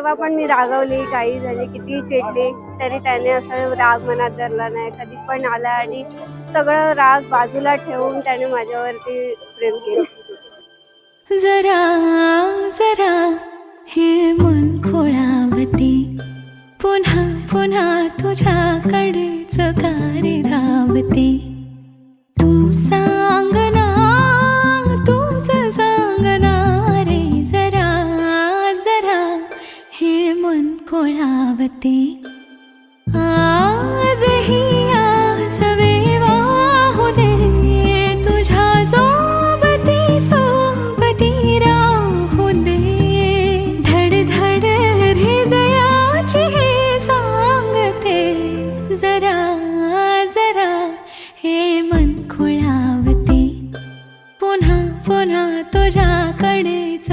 तेव्हा पण मी रागवली, काही झाली, कितीही चिडली तरी त्याने असं राग मनात धरला नाही. कधी पण आला आणि सगळं राग बाजूला ठेवून त्याने माझ्यावरती प्रेम केलं. जरा जरा हे मन खोळावते, पुन्हा पुन्हा तुझ्याकडेच रे धावते. तू सांग ना, तूच सांग ना रे. जरा जरा हे मन खोळावते. आजही आस वाहू दे, तुझ्या सोबती सोबती राहू दे. धड धड हृदयाची हे सांगते. जरा जरा हे मन खोळावते, पुन्हा पुन्हा तुझ्याकडेच